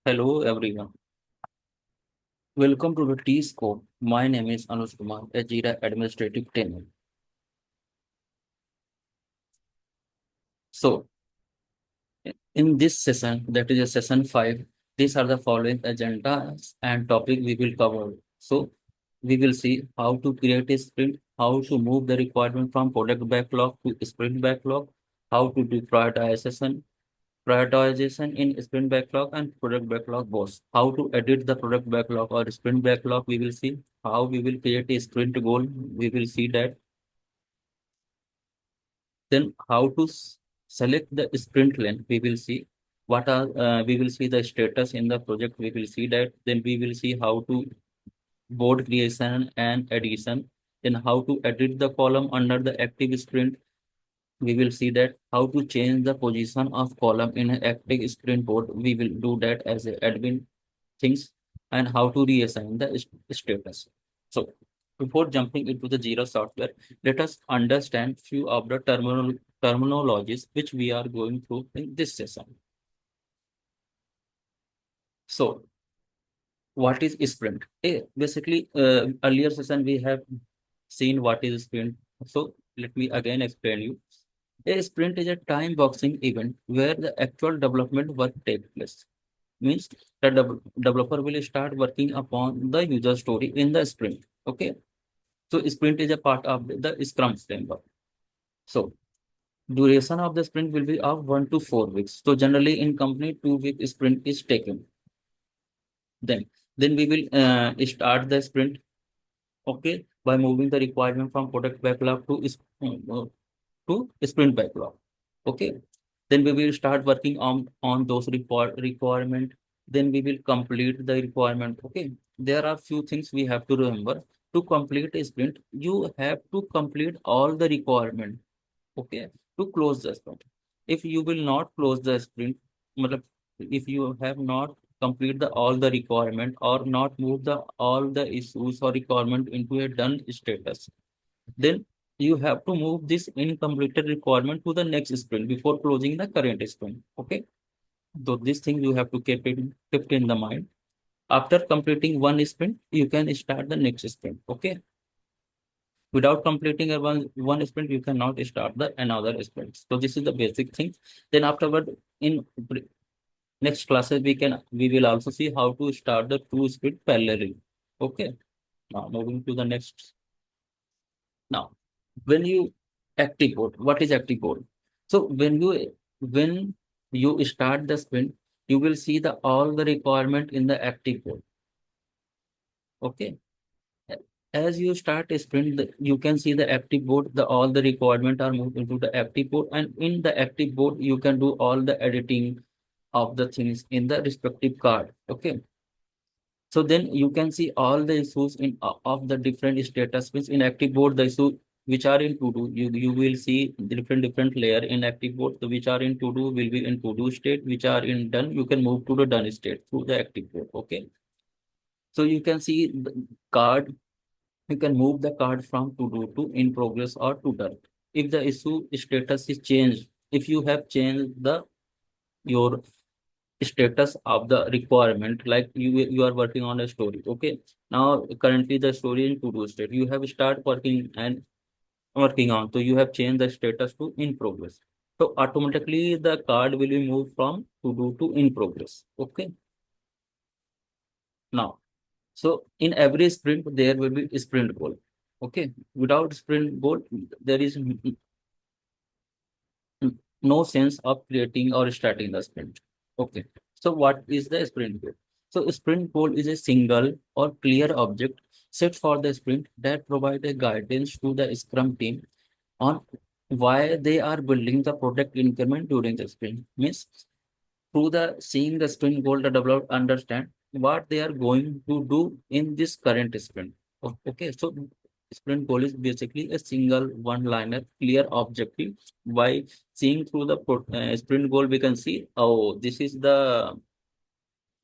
Hello everyone. Welcome to the T Scope. My name is Anush Kumar, a Jira administrative trainer. So, in this session, that is a session 5, these are the following agendas and topic we will cover. So, we will see how to create a sprint, how to move the requirement from product backlog to sprint backlog, how to do prioritization in sprint backlog and product backlog both. How to edit the product backlog or sprint backlog, we will see. How we will create a sprint goal, we will see that. Then how to select the sprint length, we will see. We will see the status in the project, we will see that. Then we will see how to board creation and addition. Then how to edit the column under the active sprint, we will see that. How to change the position of column in an active sprint board, we will do that as a admin things. And how to reassign the status. So before jumping into the Jira software, let us understand few of the terminologies which we are going through in this session. So what is sprint? Basically, earlier session we have seen what is sprint. So let me again explain you. A sprint is a time boxing event where the actual development work takes place. Means the developer will start working upon the user story in the sprint. Okay. So sprint is a part of the Scrum framework. So duration of the sprint will be of 1 to 4 weeks. So generally in company, 2 week sprint is taken. Then then we will start the sprint. Okay, by moving the requirement from product backlog to sprint backlog. Okay, then we will start working on those requirement. Then we will complete the requirement. Okay, there are few things we have to remember. To complete a sprint, you have to complete all the requirement. Okay, to close the sprint. If you will not close the sprint, matlab, if you have not complete the all the requirement or not move the all the issues or requirement into a done status, then you have to move this incompleted requirement to the next sprint before closing the current sprint. Okay, so this thing you have to keep in the mind. After completing one sprint, you can start the next sprint. Okay, without completing a one sprint, you cannot start the another sprint. So this is the basic thing. Then afterward, in next classes, we will also see how to start the two sprint parallelly. Okay, now moving to the next. Now, when you active code, what is active code? So when you start the sprint, you will see the all the requirement in the active code. Okay, as you start a sprint, you can see the active board, the all the requirement are moved into the active board, and in the active board you can do all the editing of the things in the respective card. Okay, so then you can see all the issues in of the different status. Which in active board, the issue which are in to do, you will see different layer in active board. So which are in to do will be in to do state, which are in done, you can move to the done state through the active board. Okay, so you can see the card, you can move the card from to do to in progress or to done. If the issue status is changed, if you have changed the your status of the requirement, like you are working on a story. Okay, now currently the story in to do state, you have start working and working on, so you have changed the status to in progress. So automatically the card will be moved from to do to in progress. Okay, now, so in every sprint, there will be a sprint goal. Okay, without sprint goal, there is no sense of creating or starting the sprint. Okay, so what is the sprint goal? So sprint goal is a single or clear object set for the sprint that provide a guidance to the Scrum team on why they are building the product increment during the sprint. Means through the seeing the sprint goal, the developer understand what they are going to do in this current sprint. Okay, so sprint goal is basically a single one-liner, clear objective. By seeing through the sprint goal, we can see, oh, this is the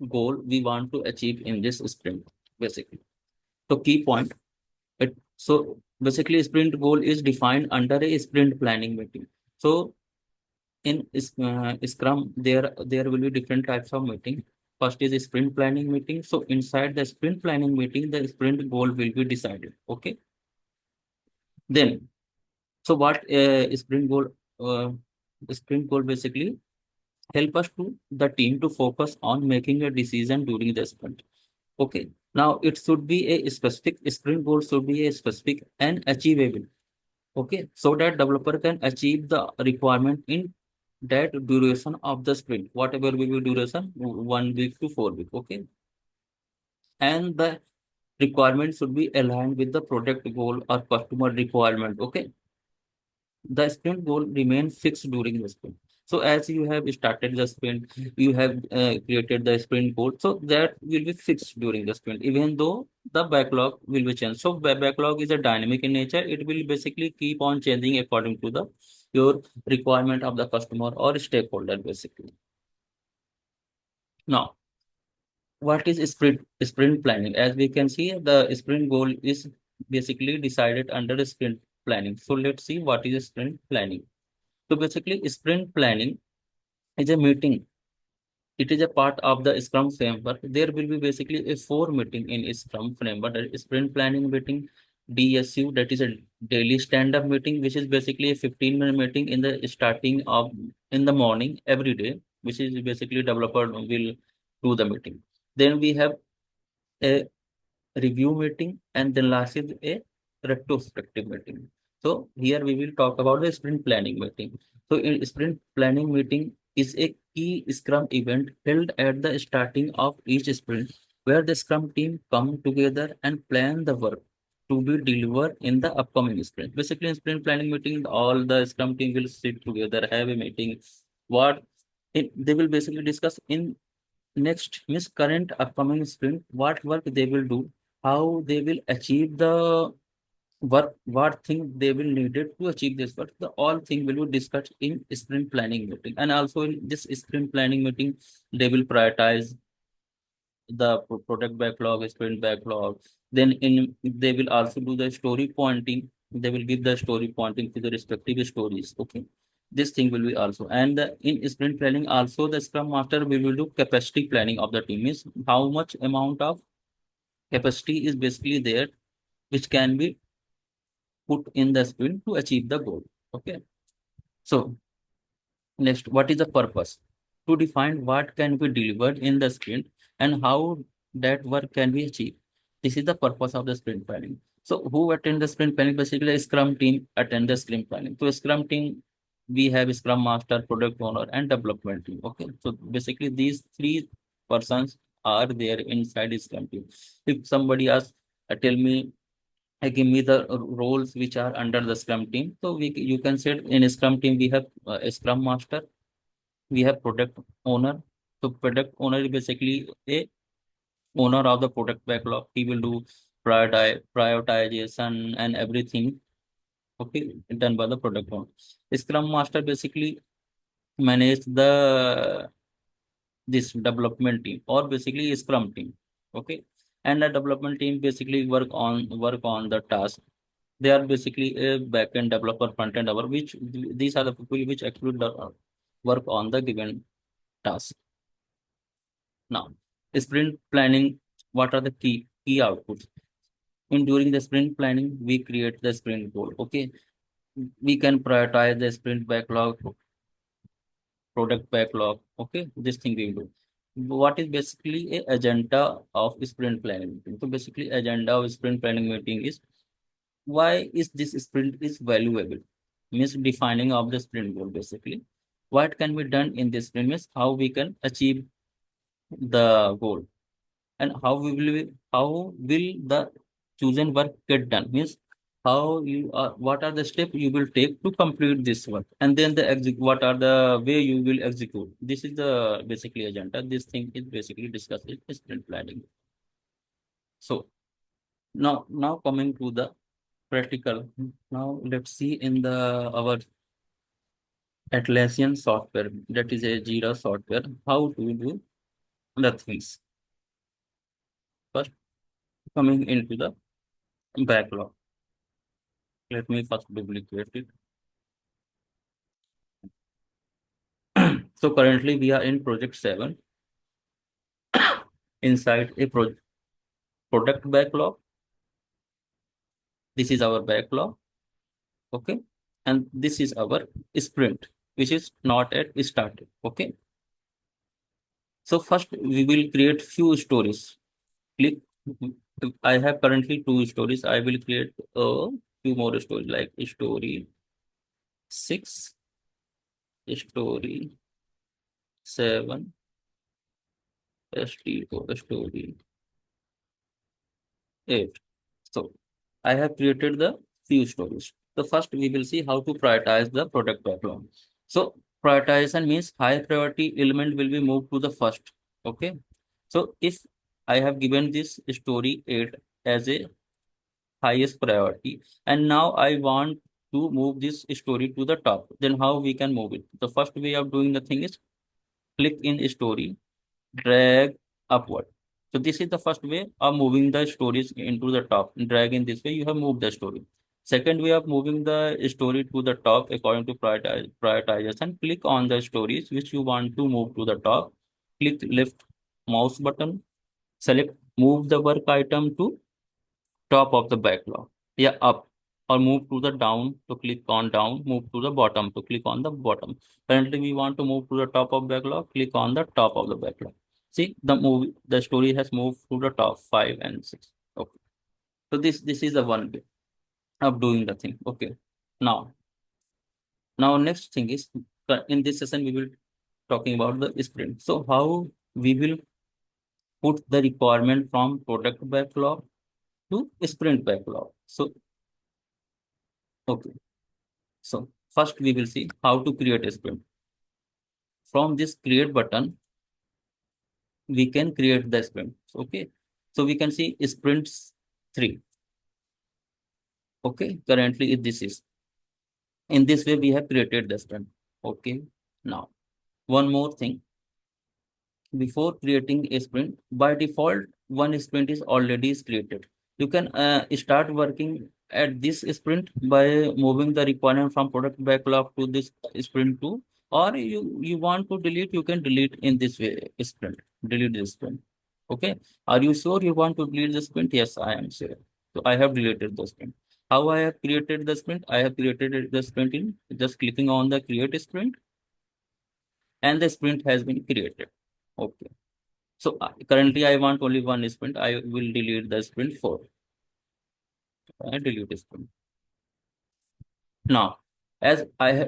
goal we want to achieve in this sprint, basically. So key point. So basically, sprint goal is defined under a sprint planning meeting. So in Scrum, there will be different types of meeting. First is a sprint planning meeting. So inside the sprint planning meeting, the sprint goal will be decided. Okay. Then, so what uh, sprint goal basically help us to the team to focus on making a decision during the sprint. Okay. Now it should be a specific sprint goal should be a specific and achievable. Okay. So that developer can achieve the requirement in that duration of the sprint, whatever will be duration, 1 week to 4 week. Okay. And the requirement should be aligned with the product goal or customer requirement. Okay. The sprint goal remains fixed during the sprint. So as you have started the sprint, you have created the sprint goal. So that will be fixed during the sprint, even though the backlog will be changed. So backlog is a dynamic in nature. It will basically keep on changing according to the your requirement of the customer or stakeholder basically. Now, what is sprint planning? As we can see, the sprint goal is basically decided under sprint planning. So let's see what is sprint planning. So basically, sprint planning is a meeting. It is a part of the Scrum framework. There will be basically a four meeting in Scrum framework. That is sprint planning meeting, DSU, that is a daily stand-up meeting, which is basically a 15-minute meeting in the starting of in the morning every day, which is basically developer will do the meeting. Then we have a review meeting, and then last is a retrospective meeting. So here we will talk about the sprint planning meeting. So in sprint planning meeting is a key Scrum event held at the starting of each sprint, where the Scrum team come together and plan the work to be delivered in the upcoming sprint. Basically, in sprint planning meeting, all the Scrum team will sit together, have a meeting. What they will basically discuss in next means current upcoming sprint, what work they will do, how they will achieve the work, what thing they will needed to achieve this work. The all thing will be discussed in sprint planning meeting. And also in this sprint planning meeting, they will prioritize the product backlog, sprint backlog. Then in they will also do the story pointing. They will give the story pointing to the respective stories. Okay. This thing will be also. And in sprint planning, also the Scrum Master will do capacity planning of the team. Means how much amount of capacity is basically there, which can be put in the sprint to achieve the goal. Okay. So next, what is the purpose? To define what can be delivered in the sprint and how that work can be achieved. This is the purpose of the sprint planning. So who attend the sprint planning? Basically, a Scrum team attend the sprint planning. So a Scrum team, we have Scrum Master, Product Owner, and Development team. Okay. So basically, these three persons are there inside the Scrum team. If somebody asks, tell me, give me the roles which are under the Scrum team. So you can say in a Scrum team we have a Scrum Master, we have product owner. So product owner is basically a owner of the product backlog. He will do prioritization and everything. Okay, done by the product owner. Scrum master basically manage the this development team or basically Scrum team. Okay, and the development team basically work on the task. They are basically a backend developer, front-end developer, which these are the people which actually work on the given task. Now, sprint planning, what are the key outputs? In during the sprint planning, we create the sprint goal. Okay. We can prioritize the sprint backlog, product backlog. Okay. This thing we do. What is basically a agenda of sprint planning meeting? So basically agenda of sprint planning meeting is why is this sprint is valuable? Means defining of the sprint goal basically. What can be done in this sprint means how we can achieve the goal and how will the chosen work get done means how you are what are the steps you will take to complete this work and then what are the way you will execute. This is the basically agenda. This thing is basically discussed in sprint planning. So now coming to the practical. Now let's see in the our Atlassian software, that is a Jira software, how to do the things. First, coming into the backlog. Let me first duplicate it. So currently we are in project 7. inside a product backlog. This is our backlog. Okay. And this is our sprint, which is not yet started. Okay. So first we will create few stories. Click. I have currently two stories. I will create a few more stories like story 6, story 7, story 8. So I have created the few stories. The first we will see how to prioritize the product backlog. So prioritization means high priority element will be moved to the first. Okay. So if I have given this story 8 as a highest priority, and now I want to move this story to the top, then how we can move it? The first way of doing the thing is click in story, drag upward. So this is the first way of moving the stories into the top. Drag in this way, you have moved the story. Second way of moving the story to the top according to prioritization, click on the stories which you want to move to the top. Click left mouse button, select move the work item to top of the backlog. Yeah, up. Or move to the down to click on down, move to the bottom to click on the bottom. Currently, we want to move to the top of backlog, click on the top of the backlog. See, the story has moved to the top 5 and 6. Okay. So this is the one way of doing the thing. Okay. Now, now next thing is in this session we will talking about the sprint. So how we will put the requirement from product backlog to sprint backlog. So okay. So first we will see how to create a sprint. From this create button, we can create the sprint. Okay. So we can see sprints 3. Okay. Currently this is in this way we have created the sprint. Okay. Now one more thing before creating a sprint, by default, one sprint is already created. You can start working at this sprint by moving the requirement from product backlog to this sprint 2, or you want to delete, you can delete in this way sprint, delete this sprint. Okay. Are you sure you want to delete the sprint? Yes, I am sure. So I have deleted the sprint. How I have created the sprint? I have created the sprint in just clicking on the create sprint, and the sprint has been created. Okay. So currently I want only one sprint. I will delete the sprint 4. I delete sprint. Now, as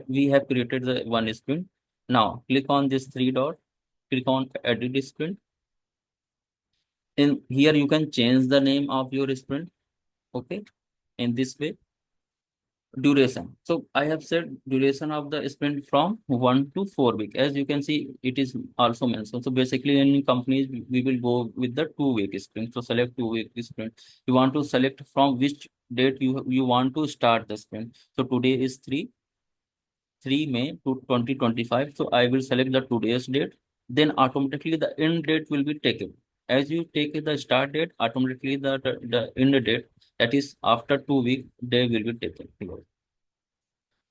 we have created the one sprint. Now click on this three dot. Click on edit sprint. In here you can change the name of your sprint. Okay. In this way, duration. So I have said duration of the sprint from 1 to 4 week. As you can see, it is also mentioned. So basically, in companies, we will go with the 2 week sprint. So select 2 week sprint. You want to select from which date you want to start the sprint. So today is 3 May to 2025. So I will select the today's date. Then automatically the end date will be taken. As you take the start date, automatically the end date, that is after 2 week, they will be taken.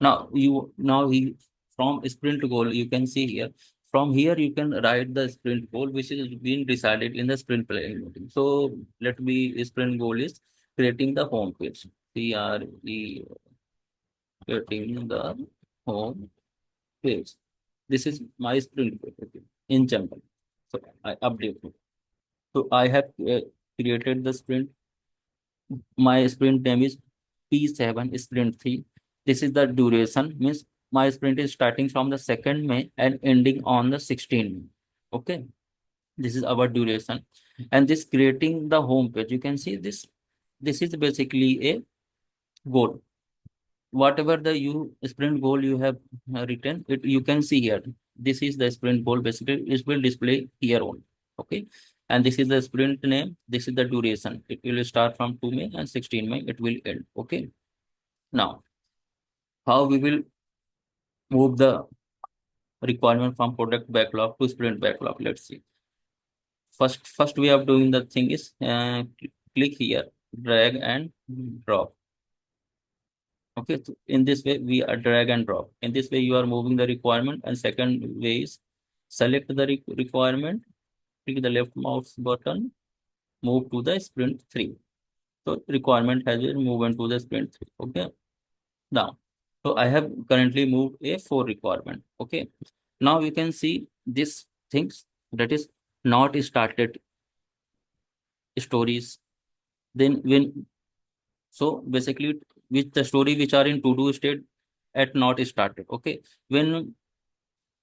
Now he from sprint goal you can see here. From here you can write the sprint goal which is being decided in the sprint planning meeting. So let me sprint goal is creating the home page. Creating the home page. This is my sprint goal, okay, in general. So I update it. So I have created the sprint. My sprint name is P7 sprint 3. This is the duration, means my sprint is starting from the 2nd May and ending on the 16th May. Okay. This is our duration. And this creating the home page. You can see this. This is basically a goal. Whatever the sprint goal you have written, you can see here. This is the sprint goal. Basically, it will display here on. Okay. And this is the sprint name. This is the duration. It will start from 2 May and 16 May. It will end. Okay. Now, how we will move the requirement from product backlog to sprint backlog? Let's see. First way of doing the thing is click here, drag and drop. Okay, so in this way we are drag and drop. In this way you are moving the requirement, and second way is select the requirement click the left mouse button, move to the sprint 3. So requirement has been moved into the sprint 3. Okay. Now, so I have currently moved a 4 requirement. Okay. Now you can see this things that is not started stories. Then when so basically with the story which are in to do state at not started. Okay. When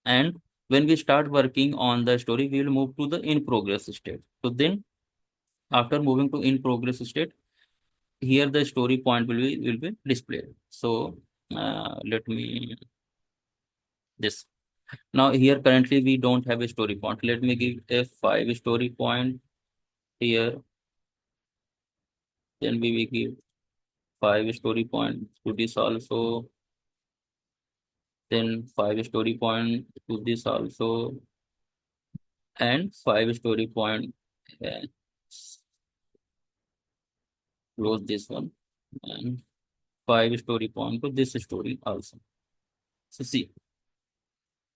and when we start working on the story, we will move to the in progress state. So then after moving to in progress state, here the story point will be displayed. So let me this. Now here currently we don't have a story point. Let me give a 5 story point here. Then we will give 5 story point to this also. Then 5 story point to this also, and 5 story point. Uh, close this one, and 5 story point to this story also. So see,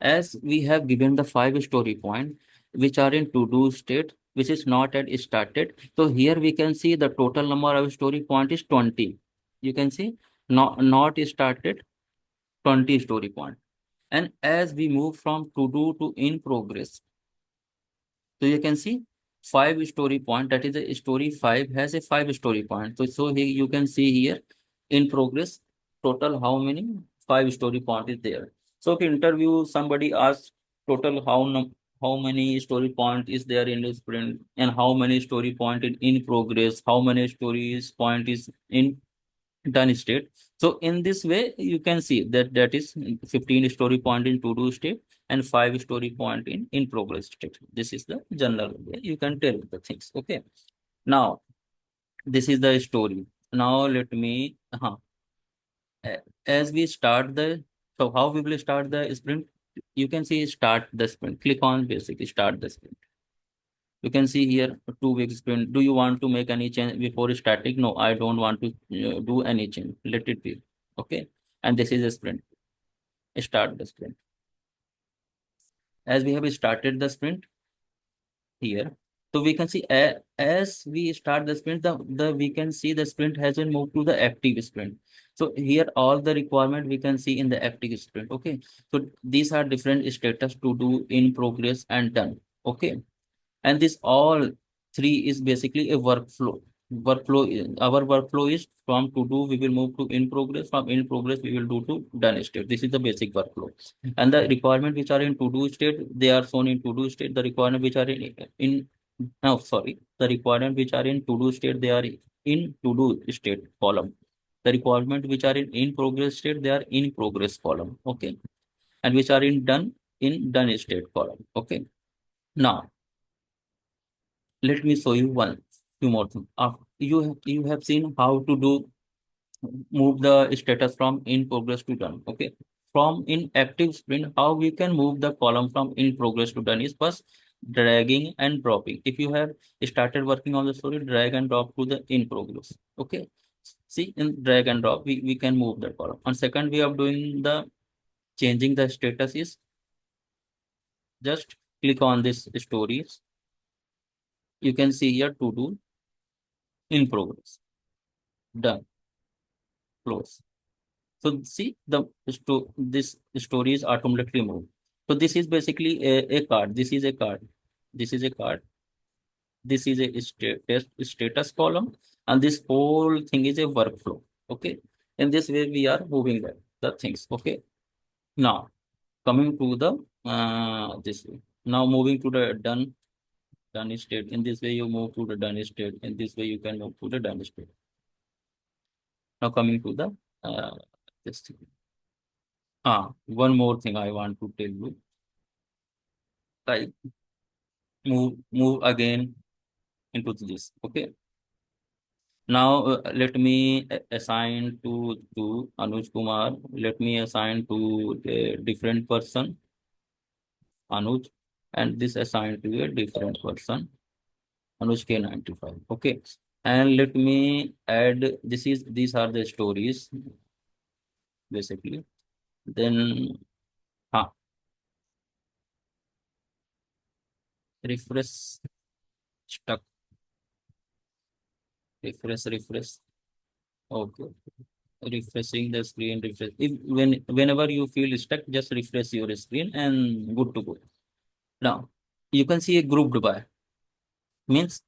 as we have given the 5 story point which are in to do state, which is not yet started. So here we can see the total number of story point is 20. You can see not started 20 story point. And as we move from to do to in progress, so you can see 5 story point, that is a story 5 has a 5 story point. So here you can see here in progress total how many 5 story point is there. So if interview somebody asks total how many story point is there in the sprint, and how many story point in progress, how many stories point is in done state. So in this way, you can see that that is 15 story point in to do state and 5 story point in progress state. This is the general way you can tell the things. Okay. Now, this is the story. Now let me, as we start the, so how we will start the sprint? You can see start the sprint. Click on basically start the sprint. You can see here 2 week sprint. Do you want to make any change before starting? No, I don't want to do any change. Let it be. Okay. And this is a sprint. Start the sprint. As we have started the sprint here, so we can see as we start the sprint, the we can see the sprint has been moved to the active sprint. So here all the requirement we can see in the active sprint. Okay. So these are different status to do, in progress, and done. Okay. And this all three is basically a our workflow is from to do we will move to in progress, from in progress we will do to done state. This is the basic workflow. And the requirement which are in to do state, they are shown in to do state. The requirement which are in no sorry the requirement which are in to do state, they are in to do state column. The requirement which are in progress state, they are in progress column. Okay. And which are in done state column. Okay. Now let me show you one few more things. You have seen how to do move the status from in progress to done. Okay. From in active sprint, how we can move the column from in progress to done is first dragging and dropping. If you have started working on the story, drag and drop to the in progress. Okay. See, in drag and drop, we can move the column. On second way of doing the changing the status is just click on this stories. You can see here to do in progress, done, close. So see this story is automatically moved. So this is basically a card. This is a card. This is a card. This is a status column, and this whole thing is a workflow. Okay. In this way, we are moving the things. Okay. Now coming to the this way. Now moving to the done state. In this way, you move to the done state. In this way, you can move to the done state. Now coming to the this thing. One more thing I want to tell you. Like move again into this. Okay. Now let me assign to Anuj Kumar. Let me assign to a different person, Anuj, and this assigned to a different person, Anuj K95. Okay. And let me add, these are the stories basically. Then, huh, refresh, stuck, refresh. Okay. Refreshing the screen, refresh. If whenever you feel stuck, just refresh your screen and good to go. Now you can see a grouped by means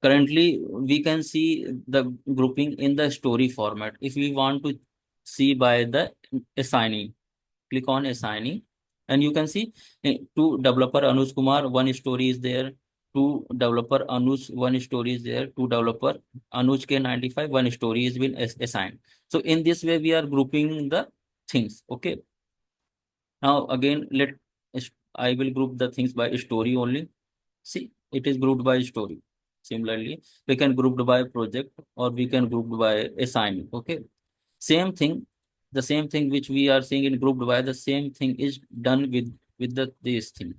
currently we can see the grouping in the story format. If we want to see by the assignee, click on assignee, and you can see to developer Anuj Kumar, one story is there. To developer Anuj, one story is there. To developer Anuj K95, one story is been assigned. So in this way, we are grouping the things. Okay. Now again, I will group the things by story only. See, it is grouped by story. Similarly, we can group by project or we can group by assignment. Okay. Same thing, the same thing which we are seeing in grouped by, the same thing is done with the this thing.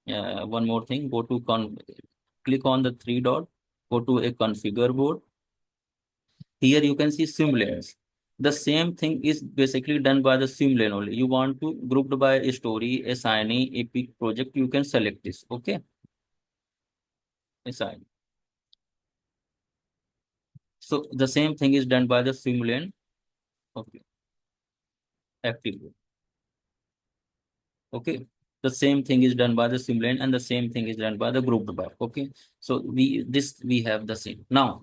One more thing, click on the three dot, go to a configure board. Here you can see swim lanes. The same thing is basically done by the swim lane only. You want to grouped by a story, assignee, epic project, you can select this. Okay, assign. So the same thing is done by the swim lane. Okay, active. Okay, the same thing is done by the swim lane and the same thing is done by the grouped by. Okay, so we have the same. Now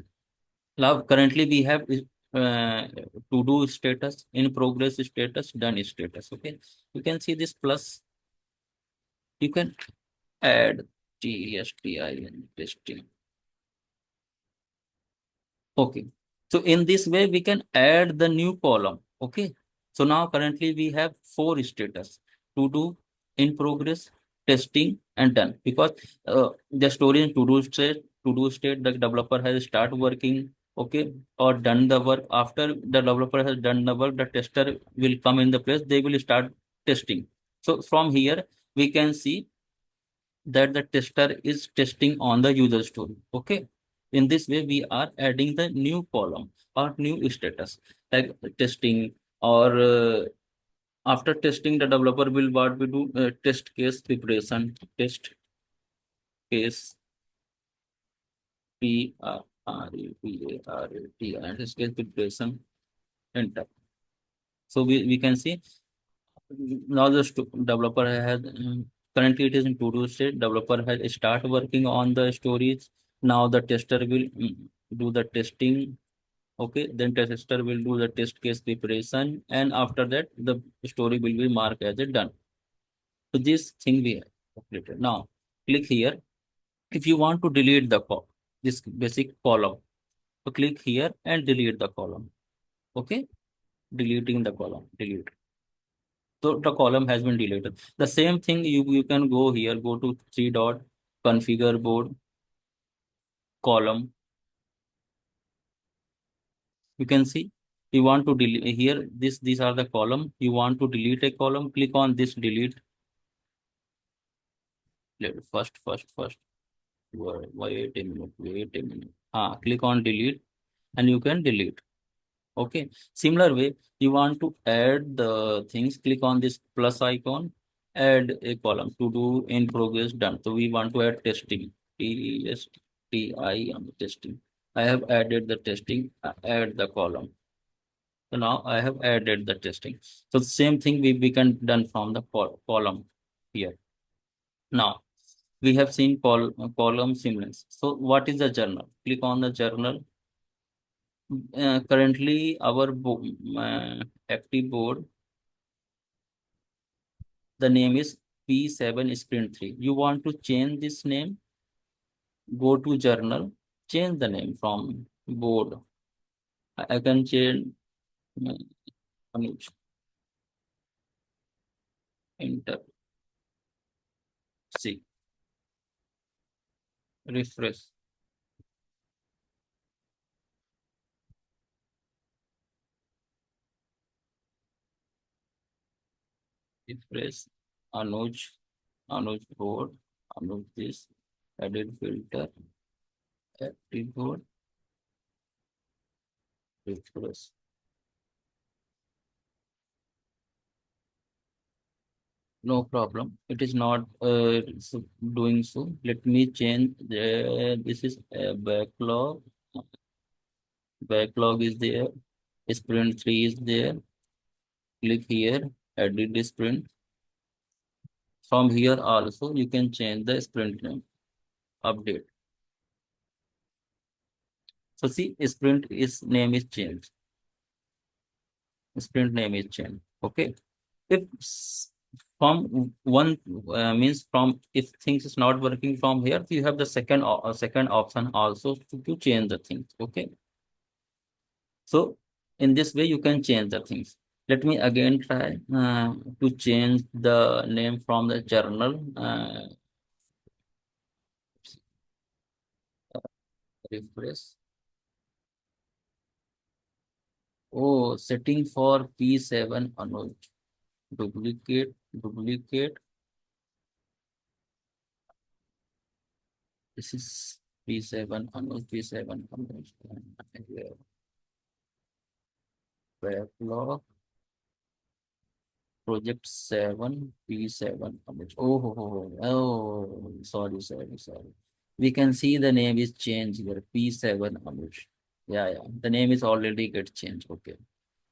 currently we have to do status, in progress status, done status. Okay, you can see this plus. You can add TSTIN testing. Okay. So in this way, we can add the new column. Okay. So now currently we have four status: to do, in progress, testing, and done. Because the story in to do state, the developer has start working. Okay, or done the work. After the developer has done the work, the tester will come in the place. They will start testing. So from here we can see that the tester is testing on the user story. Okay. In this way, we are adding the new column or new status like testing or after testing, the developer will what we do test case preparation, test case P-R-E-P-A-R-A-T and test case preparation, enter. So we can see now the developer has currently it is in to do state. Developer has start working on the stories. Now the tester will do the testing. Okay, then tester will do the test case preparation, and after that the story will be marked as a done. So this thing we have completed. Now click here. If you want to delete the this basic column, so click here and delete the column. Okay, deleting the column, delete. So the column has been deleted. The same thing you can go here, go to three dot, configure board, column. You can see you want to delete here. These are the column. You want to delete a column. Click on this delete. First. Wait a minute. Wait a minute. Click on delete, and you can delete. Okay. Similar way, you want to add the things. Click on this plus icon. Add a column to do in progress done. So we want to add testing. TSTI on the testing. I have added the testing. Add the column. So now I have added the testing. So the same thing we can done from the column here. Now we have seen column sequence. So what is the journal? Click on the journal. Currently our active board, the name is P7 Sprint 3. You want to change this name, go to journal, change the name from board. I can change uh, Anuj, enter, see, refresh. Refresh, Anuj, Anuj board, Anuj this, edit filter, active board, refresh. No problem. It is not doing so. Let me change this is a backlog. Backlog is there. Sprint 3 is there. Click here, edit the sprint. From here also you can change the sprint name, update. So see, sprint is name is changed. Sprint name is changed. Okay. If from one means from if things is not working from here, you have the second option also to change the things. Okay. So in this way you can change the things. Let me again try to change the name from the journal. Refresh. Oh, setting for P7 Anuj. Duplicate, duplicate. This is P7 Anuj, P7 Anuj. Backlog, project 7, P7 Anuj. Oh, sorry, sorry, sorry. We can see the name is changed here, P7 Anuj. Yeah, yeah. The name is already get changed. Okay.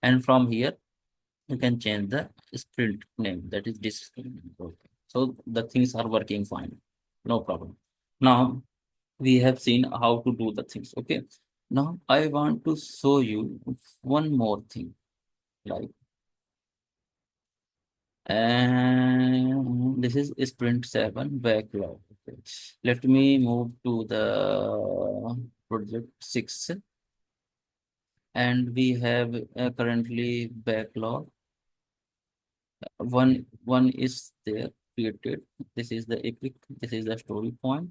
And from here, you can change the sprint name. That is this. Okay. So the things are working fine. No problem. Now we have seen how to do the things. Okay. Now I want to show you one more thing. Like, and this is sprint 7 backlog. Okay. Let me move to the project 6, and we have currently backlog. One is there created. This is the epic. This is the story point.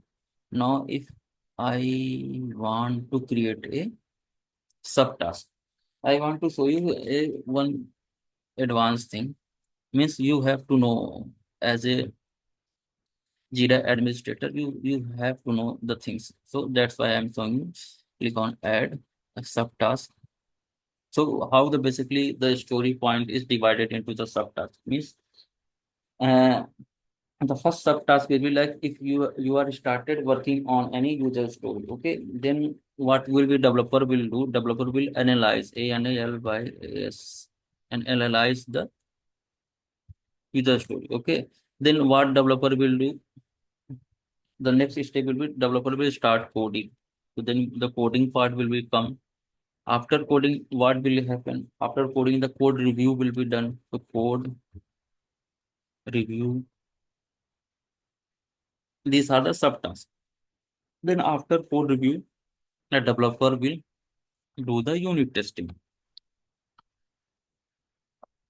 Now, if I want to create a subtask, I want to show you a one advanced thing. Means you have to know as a Jira administrator, you have to know the things. So that's why I'm showing you. Click on add a subtask. So how the basically the story point is divided into the subtask means. Uh, And the first subtask will be like if you are started working on any user story, okay, then what will be developer will do? Developer will analyze ANAL by S and analyze the user story. Okay, then what developer will do? The next step will be developer will start coding. So then the coding part will be come. After coding, what will happen? After coding, the code review will be done. So code review. These are the subtasks. Then after code review, the developer will do the unit testing.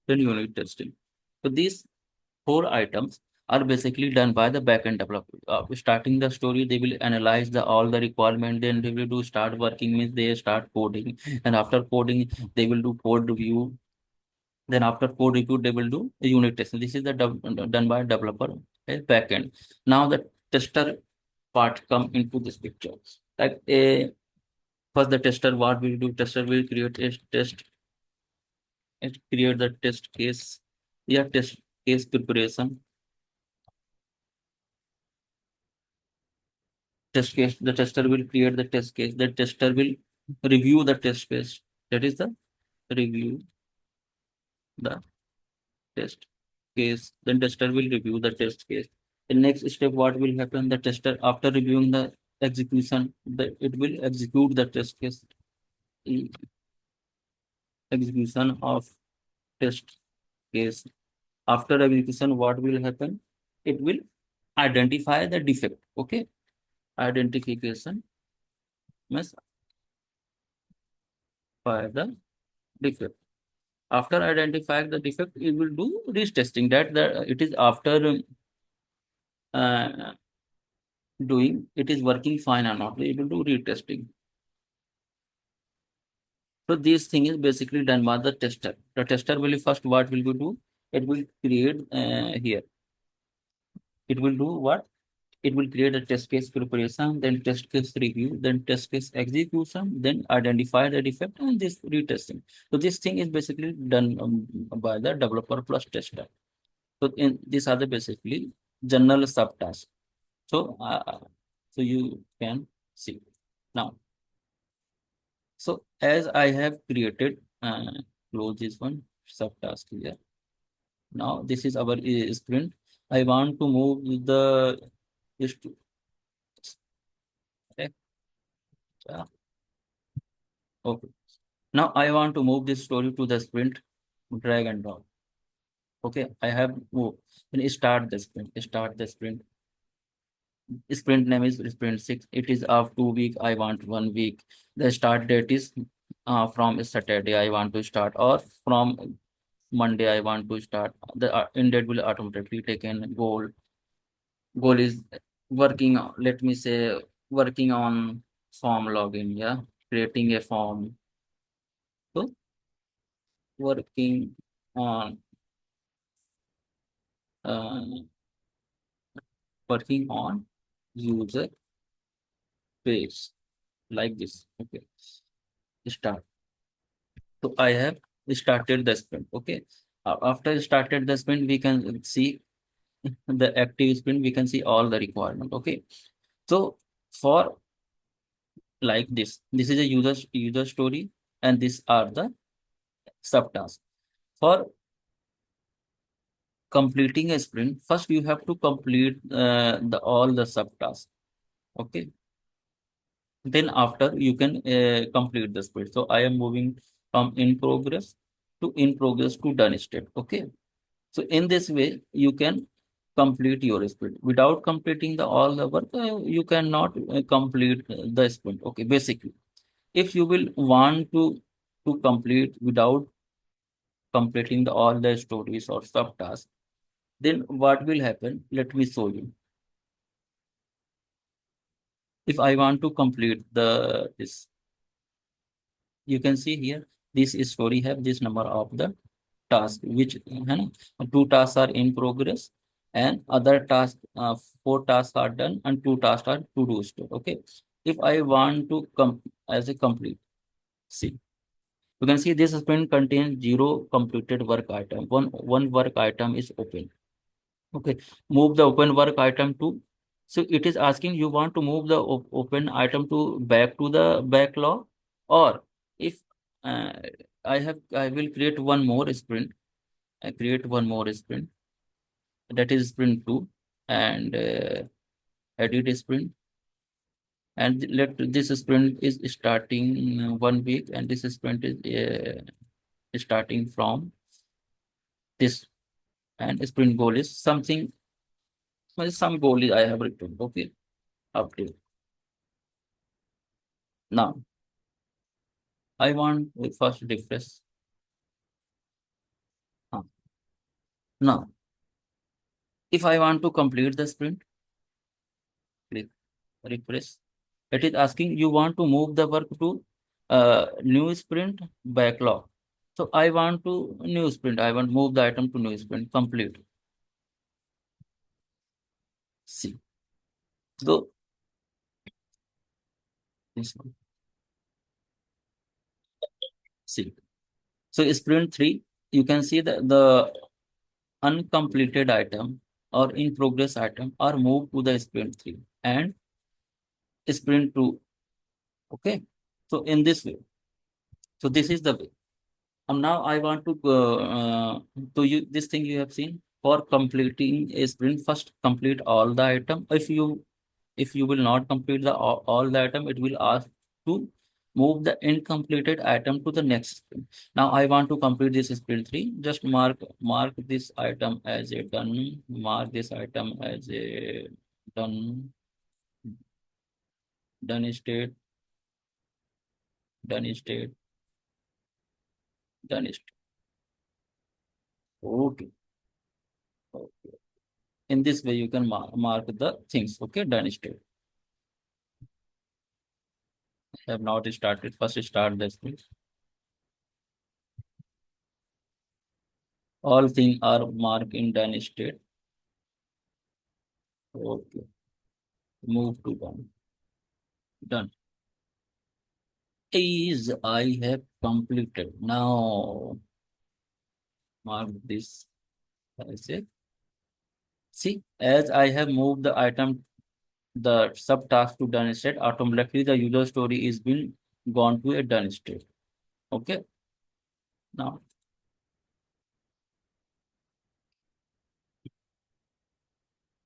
Then unit testing. So these four items are basically done by the backend developer. Starting the story, they will analyze the all the requirement. Then they will do start working means they start coding, and after coding, they will do code review. Then after code review, they will do the unit testing. This is the done by developer backend. Now the tester part come into this picture. Like a first the tester, what will do? Tester will create a test and create the test case. Yeah, test case preparation. Test case. The tester will create the test case. The tester will review the test case. That is the review the test case. Then tester will review the test case. The next step, what will happen? The tester after reviewing the execution, it will execute the test case. Execution of test case. After execution, what will happen? It will identify the defect. Okay, identification means by the defect. After identifying the defect, it will do retesting. That it is after uh, doing it is working fine or not. It will do retesting. So this thing is basically done by the tester. The tester will first what will do? It will create here. It will do what? It will create a test case preparation, then test case review, then test case execution, then identify the defect and this retesting. So this thing is basically done by the developer plus tester. So in these are the basically general subtasks. So so you can see now. So as I have created close this one subtask here. Now this is our sprint. I want to move the is to okay. Okay. Now I want to move this story to the sprint. Drag and drop. Okay, I have moved. Then start the sprint. Start the sprint. Sprint name is sprint 6. It is of 2 week. I want 1 week. The start date is from Saturday. I want to start, or from Monday. I want to start. The end date will automatically take in goal. Goal is working. Let me say working on form login. Yeah, creating a form. So working on uh, working on user page like this. Okay, start. So I have started the sprint. Okay. After started the sprint, we can see the active sprint. We can see all the requirement. Okay. So for like this is a user story, and these are the subtasks. For completing a sprint, first you have to complete the all the subtasks. Okay. Then after you can complete the sprint. So I am moving from in progress to done state. Okay. So in this way, you can complete your sprint. Without completing the all the work, you cannot complete the sprint. Okay, basically, if you will want to complete without completing the all the stories or subtasks, then what will happen? Let me show you. If I want to complete the this, you can see here this story have this number of the task which है ना, two tasks are in progress and other tasks four tasks are done and two tasks are to do still. Okay, if I want to come as a complete, see, you can see this sprint contains zero completed work item. One work item is open. Okay, move the open work item to, so it is asking you want to move the open item to back to the backlog, or if uh, I will create one more sprint. I create one more sprint, that is sprint 2, and edit sprint, and let this sprint is starting 1 week, and this sprint is starting from this, and sprint goal is something, well, some goal is I have written. Okay, update. Now I want the first refresh. uh, Now if I want to complete the sprint, click refresh. It is asking you want to move the work to new sprint backlog. So I want to new sprint. I want move the item to new sprint complete. See. So this one. See. So sprint 3, you can see the uncompleted item or in progress item are moved to the sprint 3 and sprint 2. Okay. So in this way. So this is the way. And now I want to you this thing you have seen for completing a sprint. First, complete all the item. If you will not complete the all the item, it will ask to move the incompleted item to the next sprint. Now I want to complete this sprint 3. Just mark this item as a done. Mark this item as a done. Done state. Done state. Done state. Okay. Okay. In this way, you can mark the things. Okay, done state. Have not started. First, start this thing. All things are marked in done state. Okay, move to done. Done. Is I have completed. Now mark this as it. See, as I have moved the item, the subtask to done state, automatically the user story is been gone to a done state. Okay. Now,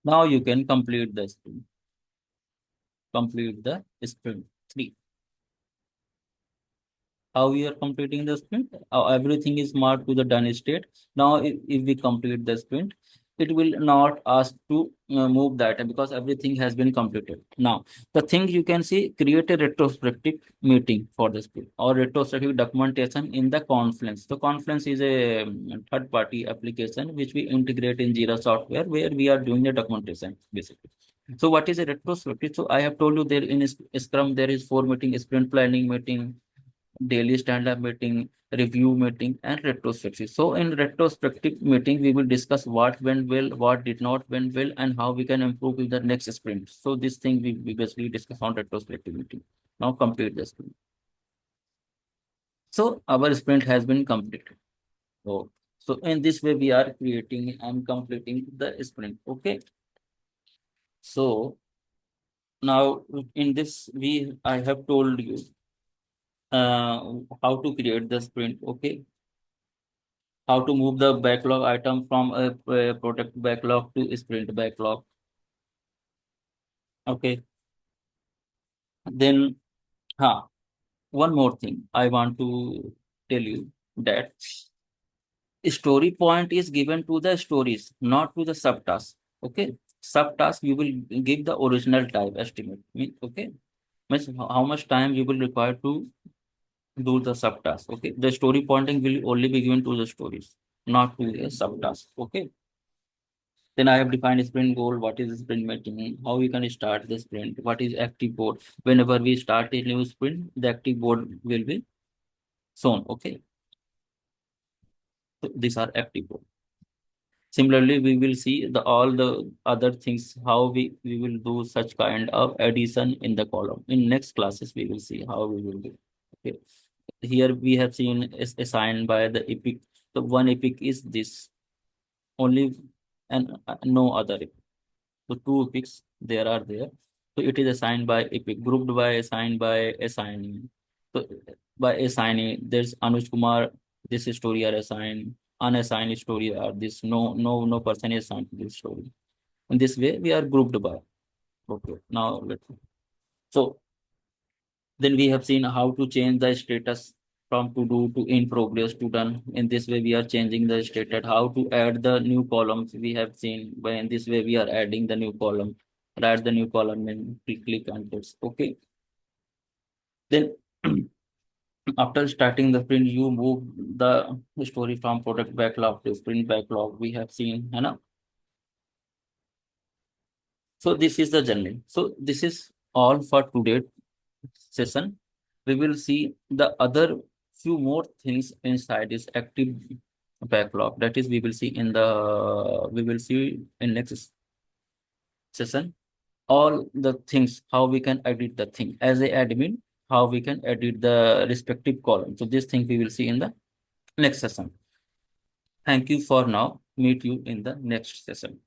now you can complete the sprint. Complete the sprint three. How we are completing the sprint? Everything is marked to the done state. Now, if we complete the sprint, it will not ask to move that because everything has been completed. Now, the thing you can see, create a retrospective meeting for the sprint or retrospective documentation in the Confluence. The Confluence is a third-party application which we integrate in Jira software where we are doing the documentation basically. So, what is a retrospective? So, I have told you there in Scrum there is four meeting: sprint planning meeting, daily stand-up meeting, review meeting, and retrospective. So in retrospective meeting, we will discuss what went well, what did not went well, and how we can improve in the next sprint. So this thing we basically discuss on retrospective meeting. Now complete the sprint. So our sprint has been completed. So, so in this way, we are creating and completing the sprint. Okay. So now in this, I have told you how to create the sprint. Okay, how to move the backlog item from a product backlog to a sprint backlog. Okay. Then, one more thing I want to tell you that story point is given to the stories, not to the subtask. Okay. Subtask you will give the original type estimate. Okay. Means how much time you will require to do the subtask. Okay. The story pointing will only be given to the stories, not to a subtask. Okay. Then I have defined sprint goal. What is sprint meeting? How we can start the sprint? What is active board? Whenever we start a new sprint, the active board will be shown. Okay, so these are active board. Similarly, we will see the all the other things how we will do such kind of addition in the column. In next classes, we will see how we will do. Okay, here we have seen is assigned by the epic. The one epic is this only, and no other. So two epics there are there. So it is assigned by epic, grouped by assigned by assignee. So by assignee, there's Anuj Kumar, this story are assigned, unassigned story are this. No person is assigned to this story. In this way, we are grouped by. Okay. Now let's so then we have seen how to change the status from to do to in progress to done. In this way, we are changing the status. How to add the new columns we have seen. By in this way, we are adding the new column. Add the new column and click on this. Okay. Then after starting the sprint, you move the story from product backlog to sprint backlog. We have seen, you know. So this is the journey. So this is all for today session. We will see the other few more things inside this active backlog. That is, we will see in next session all the things how we can edit the thing as a admin, how we can edit the respective column. So this thing we will see in the next session. Thank you for now. Meet you in the next session.